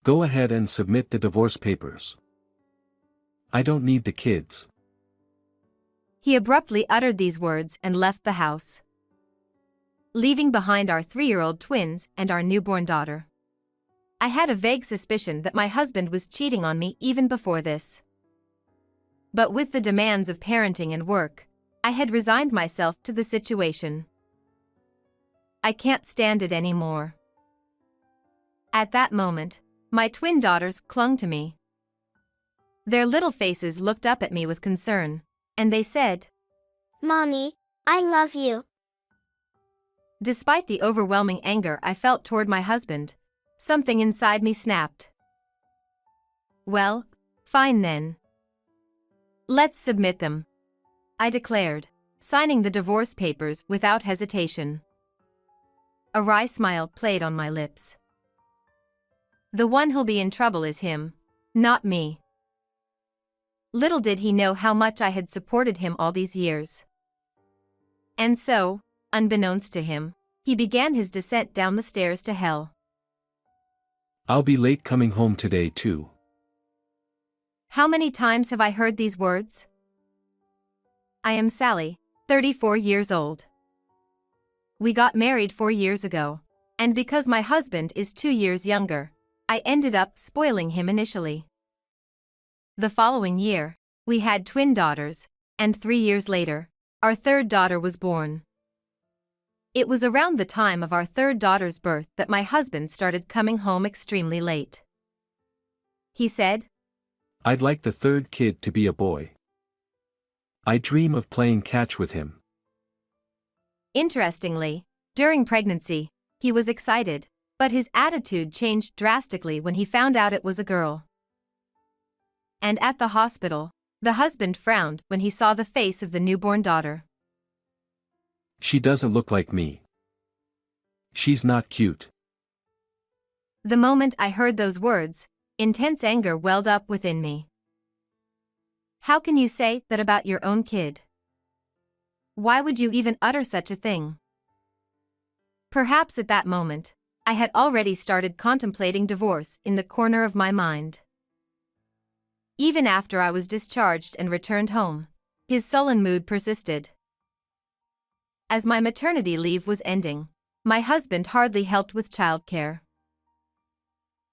Go ahead and submit the divorce papers. I don't need the kids. He abruptly uttered these words and left the house, leaving behind our 3-year-old twins and our newborn daughter. I had a vague suspicion that my husband was cheating on me even before this. But with the demands of parenting and work, I had resigned myself to the situation. I can't stand it anymore. At that moment, my twin daughters clung to me. Their little faces looked up at me with concern, and they said, "Mommy, I love you." Despite the overwhelming anger I felt toward my husband, something inside me snapped. Well, fine then. Let's submit them, I declared, signing the divorce papers without hesitation. A wry smile played on my lips. The one who'll be in trouble is him, not me. Little did he know how much I had supported him all these years. And so, unbeknownst to him, he began his descent down the stairs to hell. I'll be late coming home today too. How many times have I heard these words? I am Sally, 34 years old. We got married 4 years ago, and because my husband is 2 years younger, I ended up spoiling him initially. The following year, we had twin daughters, and 3 years later, our third daughter was born. It was around the time of our third daughter's birth that my husband started coming home extremely late. He said, I'd like the third kid to be a boy. I dream of playing catch with him. Interestingly, during pregnancy, he was excited, but his attitude changed drastically when he found out it was a girl. And at the hospital, the husband frowned when he saw the face of the newborn daughter. She doesn't look like me. She's not cute. The moment I heard those words, intense anger welled up within me. How can you say that about your own kid? Why would you even utter such a thing? Perhaps at that moment, I had already started contemplating divorce in the corner of my mind. Even after I was discharged and returned home, his sullen mood persisted. As my maternity leave was ending, my husband hardly helped with childcare.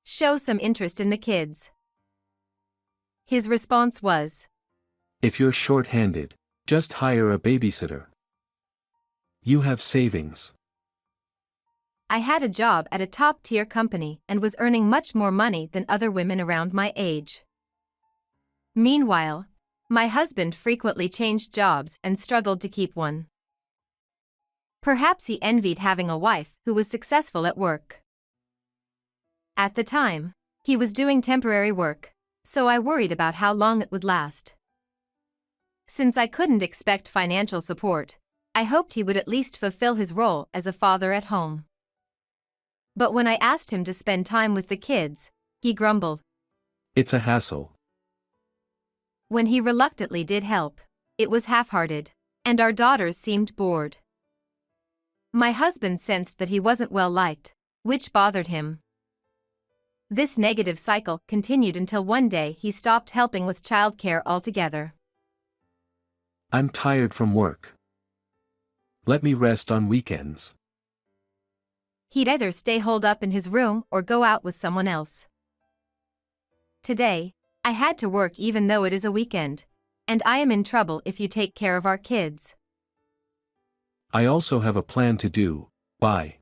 Show some interest in the kids. His response was, If you're short-handed, just hire a babysitter. You have savings. I had a job at a top-tier company and was earning much more money than other women around my age. Meanwhile, my husband frequently changed jobs and struggled to keep one. Perhaps he envied having a wife who was successful at work. At the time, he was doing temporary work, so I worried about how long it would last. Since I couldn't expect financial support, I hoped he would at least fulfill his role as a father at home. But when I asked him to spend time with the kids, he grumbled. It's a hassle. When he reluctantly did help, it was half-hearted, and our daughters seemed bored. My husband sensed that he wasn't well liked, which bothered him. This negative cycle continued until one day he stopped helping with childcare altogether. I'm tired from work. Let me rest on weekends. He'd either stay holed up in his room or go out with someone else. Today, I had to work even though it is a weekend, and I am in trouble if you take care of our kids. I also have a plan to do. Bye.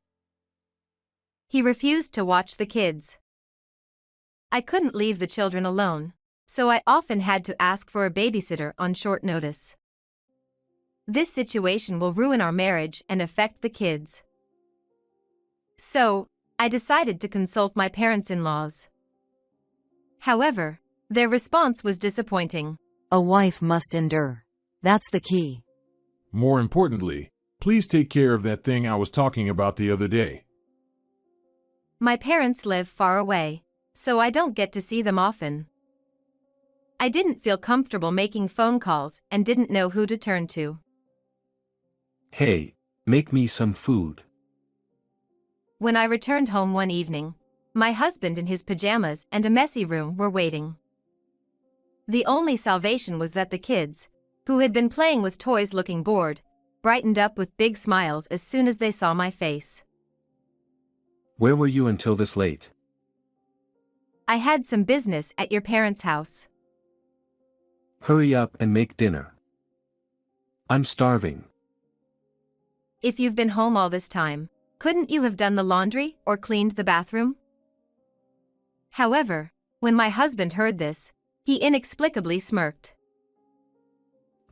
He refused to watch the kids. I couldn't leave the children alone, so I often had to ask for a babysitter on short notice. This situation will ruin our marriage and affect the kids. So, I decided to consult my parents-in-laws. However, their response was disappointing. A wife must endure. That's the key. More importantly, please take care of that thing I was talking about the other day. My parents live far away, so I don't get to see them often. I didn't feel comfortable making phone calls and didn't know who to turn to. Hey, make me some food. When I returned home one evening, My husband in his pajamas and a messy room were waiting. The only salvation was that the kids, who had been playing with toys looking bored, brightened up with big smiles as soon as they saw my face. Where were you until this late? I had some business at your parents' house. Hurry up and make dinner. I'm starving. If you've been home all this time, couldn't you have done the laundry or cleaned the bathroom? However, when my husband heard this, he inexplicably smirked.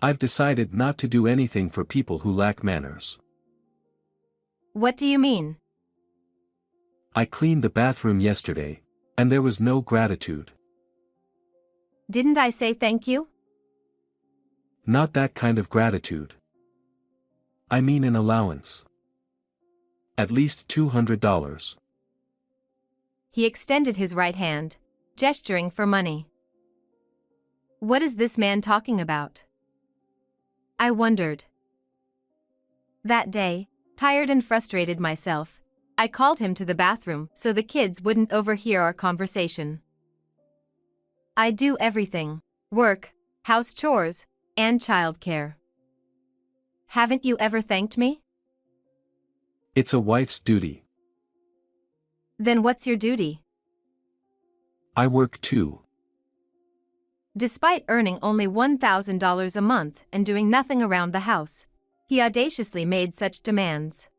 I've decided not to do anything for people who lack manners. What do you mean? I cleaned the bathroom yesterday, and there was no gratitude. Didn't I say thank you? Not that kind of gratitude. I mean an allowance. At least $200. He extended his right hand, gesturing for money. What is this man talking about? I wondered. That day, tired and frustrated myself, I called him to the bathroom so the kids wouldn't overhear our conversation. I do everything: work, house chores, and childcare. Haven't you ever thanked me? It's a wife's duty. Then what's your duty? I work too. Despite earning only $1,000 a month and doing nothing around the house, he audaciously made such demands.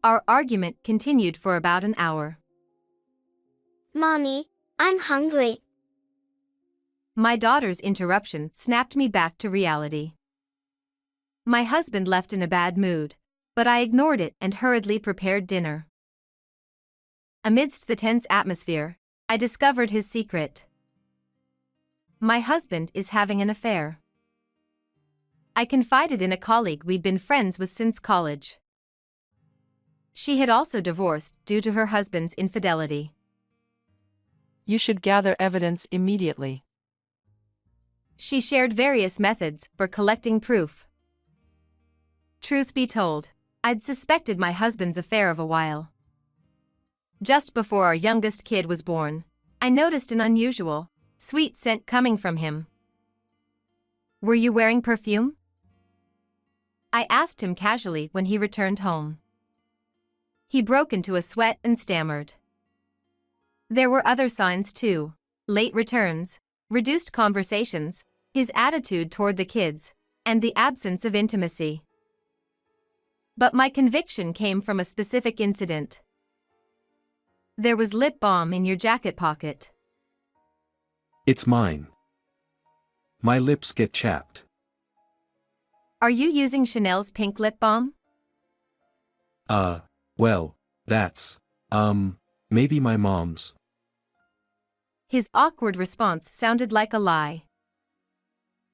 Our argument continued for about an hour. Mommy, I'm hungry. My daughter's interruption snapped me back to reality. My husband left in a bad mood, but I ignored it and hurriedly prepared dinner. Amidst the tense atmosphere, I discovered his secret. My husband is having an affair. I confided in a colleague we'd been friends with since college. She had also divorced due to her husband's infidelity. You should gather evidence immediately. She shared various methods for collecting proof. Truth be told, I'd suspected my husband's affair of a while. Just before our youngest kid was born, I noticed an unusual, sweet scent coming from him. Were you wearing perfume? I asked him casually when he returned home. He broke into a sweat and stammered. There were other signs too: late returns, reduced conversations, his attitude toward the kids, and the absence of intimacy. But my conviction came from a specific incident. There was lip balm in your jacket pocket. It's mine. My lips get chapped. Are you using Chanel's pink lip balm? Well, that's, maybe my mom's. His awkward response sounded like a lie.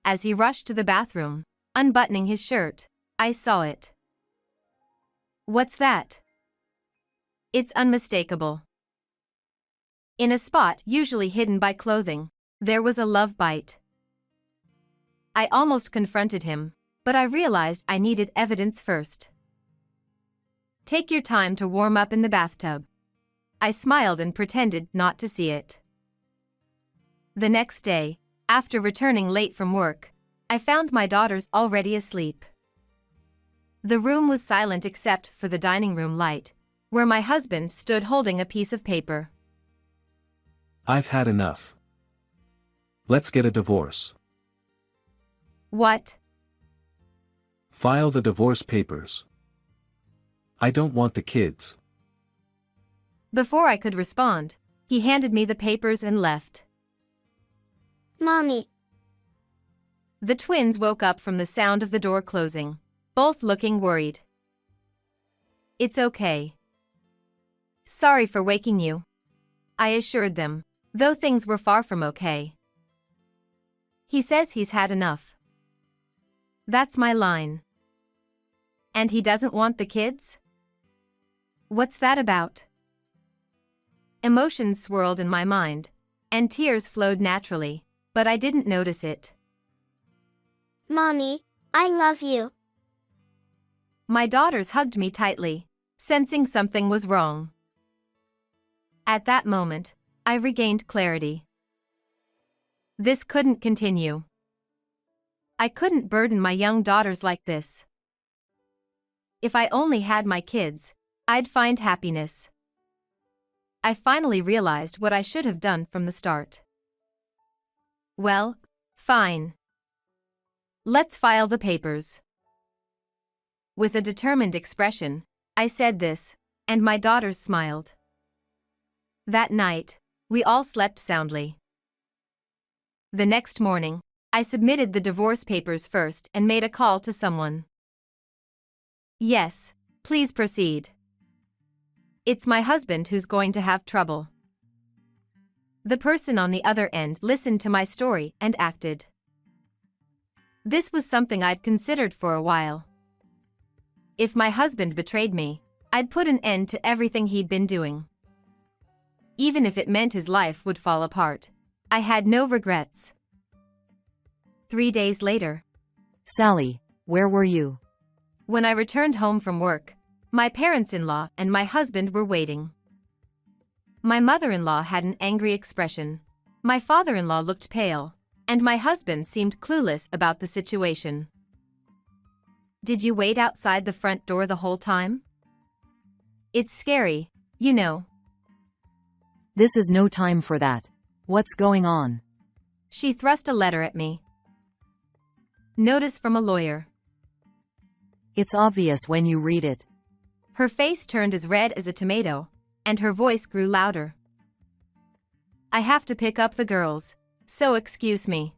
As he rushed to the bathroom, unbuttoning his shirt, I saw it. What's that? It's unmistakable. In a spot usually hidden by clothing, there was a love bite. I almost confronted him, but I realized I needed evidence first. Take your time to warm up in the bathtub. I smiled and pretended not to see it. The next day, after returning late from work, I found my daughters already asleep. The room was silent except for the dining room light, where my husband stood holding a piece of paper. I've had enough. Let's get a divorce. What? File the divorce papers. I don't want the kids. Before I could respond, he handed me the papers and left. Mommy. The twins woke up from the sound of the door closing, both looking worried. It's okay. Sorry for waking you, I assured them, though things were far from okay. He says he's had enough. That's my line. And he doesn't want the kids? What's that about? Emotions swirled in my mind, and tears flowed naturally, but I didn't notice it. Mommy, I love you. My daughters hugged me tightly, sensing something was wrong. At that moment, I regained clarity. This couldn't continue. I couldn't burden my young daughters like this. If I only had my kids, I'd find happiness. I finally realized what I should have done from the start. Well, fine. Let's file the papers. With a determined expression, I said this, and my daughters smiled. That night, we all slept soundly. The next morning, I submitted the divorce papers first and made a call to someone. Yes, please proceed. It's my husband who's going to have trouble. The person on the other end listened to my story and acted. This was something I'd considered for a while. If my husband betrayed me, I'd put an end to everything he'd been doing. Even if it meant his life would fall apart, I had no regrets. 3 days later, Sally, where were you? when I returned home from work, my parents-in-law and my husband were waiting. My mother-in-law had an angry expression, my father-in-law looked pale, and my husband seemed clueless about the situation. Did you wait outside the front door the whole time? It's scary, you know. This is no time for that. What's going on? She thrust a letter at me. Notice from a lawyer. It's obvious when you read it. Her face turned as red as a tomato, and her voice grew louder. I have to pick up the girls, so excuse me.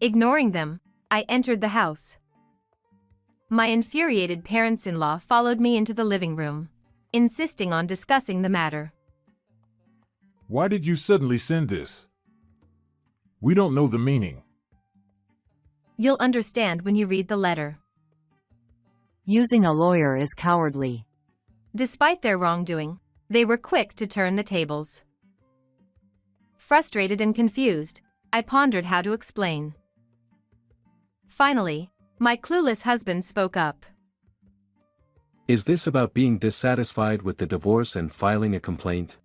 Ignoring them, I entered the house. My infuriated parents-in-law followed me into the living room, insisting on discussing the matter. Why did you suddenly send this? We don't know the meaning. You'll understand when you read the letter. Using a lawyer is cowardly. Despite their wrongdoing, they were quick to turn the tables. Frustrated and confused, I pondered how to explain. Finally, my clueless husband spoke up. Is this about being dissatisfied with the divorce and filing a complaint?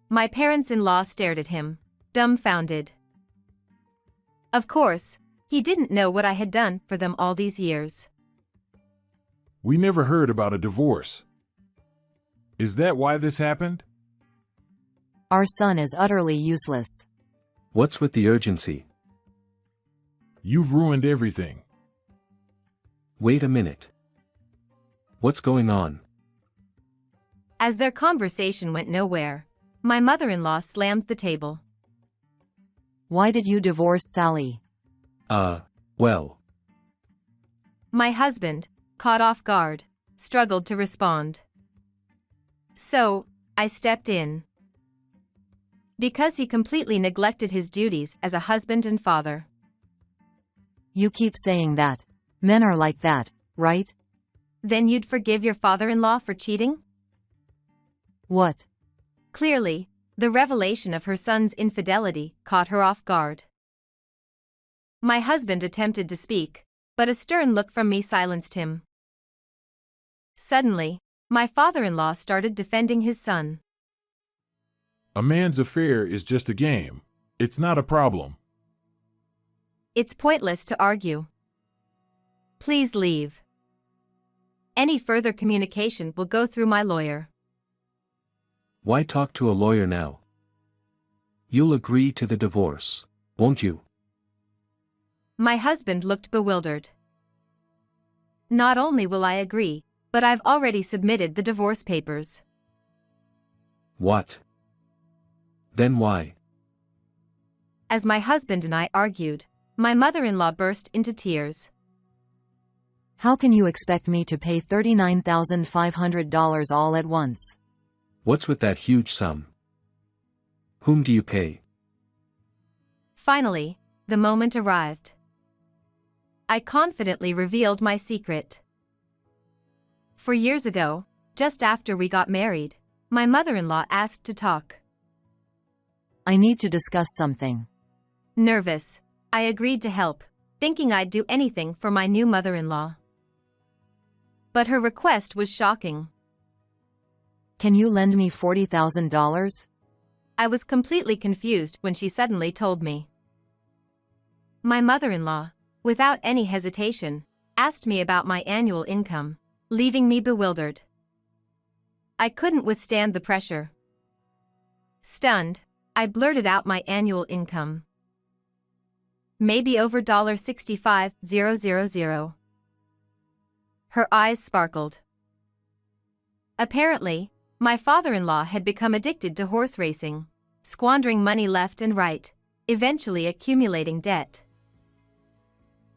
My parents-in-law stared at him, dumbfounded. Of course, he didn't know what I had done for them all these years. We never heard about a divorce. Is that why this happened? Our son is utterly useless. What's with the urgency? You've ruined everything. Wait a minute. What's going on? As their conversation went nowhere, my mother-in-law slammed the table. Why did you divorce Sally? Well. My husband, caught off guard, struggled to respond. So, I stepped in. Because he completely neglected his duties as a husband and father. You keep saying that. Men are like that, right? Then you'd forgive your father-in-law for cheating? What? Clearly, the revelation of her son's infidelity caught her off guard. My husband attempted to speak, but a stern look from me silenced him. Suddenly, my father-in-law started defending his son. A man's affair is just a game. It's not a problem. It's pointless to argue. Please leave. Any further communication will go through my lawyer. Why talk to a lawyer now? You'll agree to the divorce, won't you? My husband looked bewildered. Not only will I agree, but I've already submitted the divorce papers. What? Then why? As my husband and I argued, my mother-in-law burst into tears. How can you expect me to pay $39,500 all at once? What's with that huge sum? Whom do you pay? Finally, the moment arrived. I confidently revealed my secret. 4 years ago, just after we got married, my mother-in-law asked to talk. I need to discuss something. Nervous, I agreed to help, thinking I'd do anything for my new mother-in-law. But her request was shocking. Can you lend me $40,000? I was completely confused when she suddenly told me. My mother-in-law, without any hesitation, asked me about my annual income, leaving me bewildered. I couldn't withstand the pressure. Stunned, I blurted out my annual income. Maybe over $65,000. Her eyes sparkled. Apparently, my father-in-law had become addicted to horse racing, squandering money left and right, eventually accumulating debt.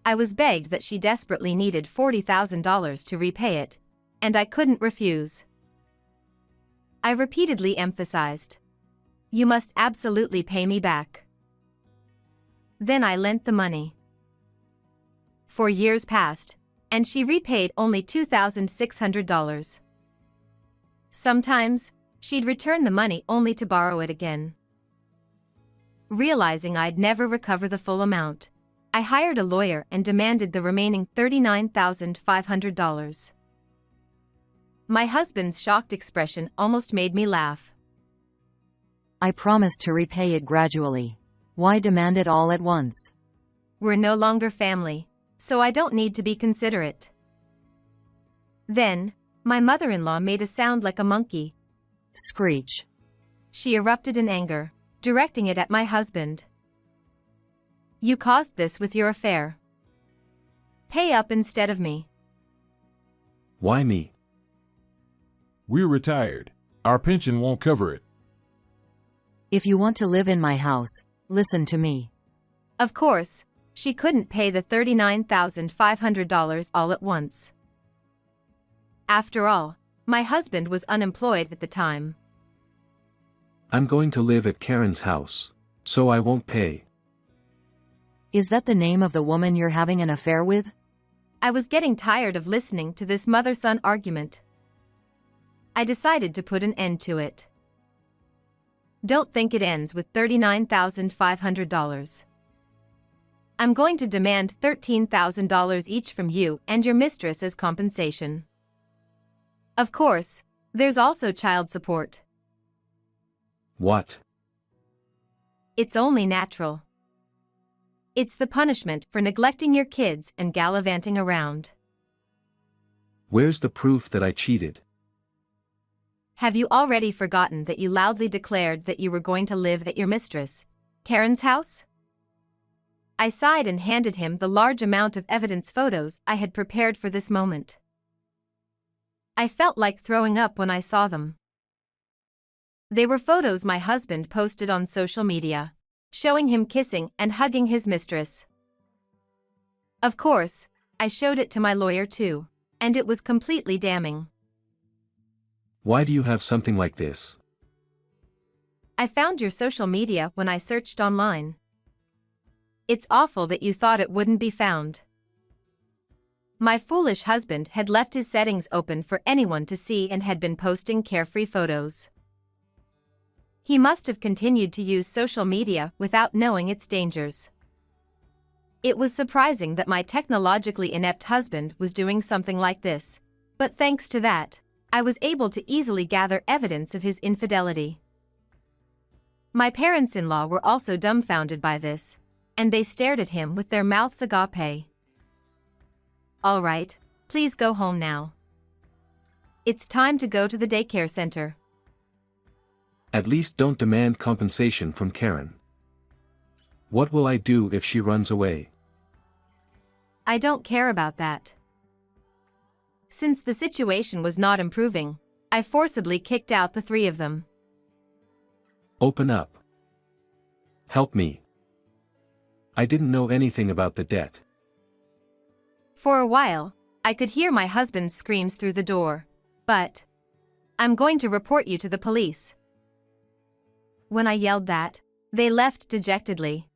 I was begged that she desperately needed $40,000 to repay it, and I couldn't refuse. I repeatedly emphasized, "You must absolutely pay me back." Then I lent the money. 4 years passed, and she repaid only $2,600. Sometimes, she'd return the money only to borrow it again. Realizing I'd never recover the full amount, I hired a lawyer and demanded the remaining $39,500. My husband's shocked expression almost made me laugh. I promised to repay it gradually. Why demand it all at once? We're no longer family, so I don't need to be considerate. Then, my mother-in-law made a sound like a monkey. Screech. She erupted in anger, directing it at my husband. "You caused this with your affair. Pay up instead of me." Why me? We're retired. Our pension won't cover it. If you want to live in my house, listen to me. Of course, she couldn't pay the $39,500 all at once. After all, my husband was unemployed at the time. I'm going to live at Karen's house, so I won't pay. Is that the name of the woman you're having an affair with? I was getting tired of listening to this mother-son argument. I decided to put an end to it. Don't think it ends with $39,500. I'm going to demand $13,000 each from you and your mistress as compensation. Of course, there's also child support. What? It's only natural. It's the punishment for neglecting your kids and gallivanting around. Where's the proof that I cheated? Have you already forgotten that you loudly declared that you were going to live at your mistress, Karen's house? I sighed and handed him the large amount of evidence photos I had prepared for this moment. I felt like throwing up when I saw them. They were photos my husband posted on social media, showing him kissing and hugging his mistress. Of course, I showed it to my lawyer too, and it was completely damning. Why do you have something like this? I found your social media when I searched online. It's awful that you thought it wouldn't be found. My foolish husband had left his settings open for anyone to see and had been posting carefree photos. He must have continued to use social media without knowing its dangers. It was surprising that my technologically inept husband was doing something like this, but thanks to that, I was able to easily gather evidence of his infidelity. My parents-in-law were also dumbfounded by this, and they stared at him with their mouths agape. All right, please go home now. It's time to go to the daycare center. At least don't demand compensation from Karen. What will I do if she runs away? I don't care about that. Since the situation was not improving, I forcibly kicked out the three of them. Open up. Help me. I didn't know anything about the debt. For a while, I could hear my husband's screams through the door, but I'm going to report you to the police. When I yelled that, they left dejectedly.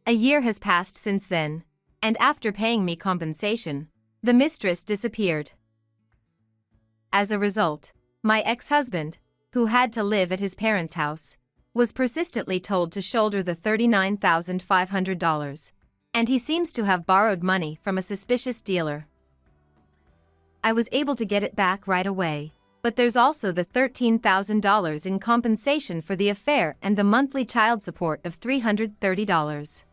A year has passed since then, and after paying me compensation, the mistress disappeared. As a result, my ex-husband, who had to live at his parents' house, was persistently told to shoulder the $39,500, and he seems to have borrowed money from a suspicious dealer. I was able to get it back right away, But there's also the $13,000 in compensation for the affair and the monthly child support of $330.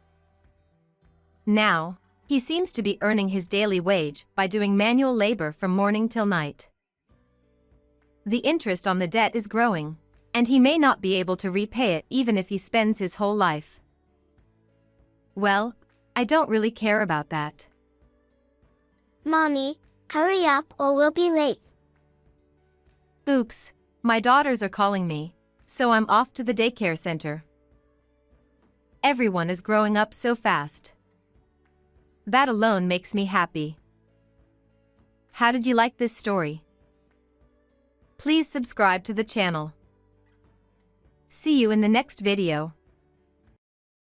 Now, he seems to be earning his daily wage by doing manual labor from morning till night. The interest on the debt is growing, and he may not be able to repay it even if he spends his whole life. Well, I don't really care about that. Mommy, hurry up or we'll be late. Oops, my daughters are calling me, so I'm off to the daycare center. Everyone is growing up so fast. That alone makes me happy. How did you like this story? Please subscribe to the channel. See you in the next video.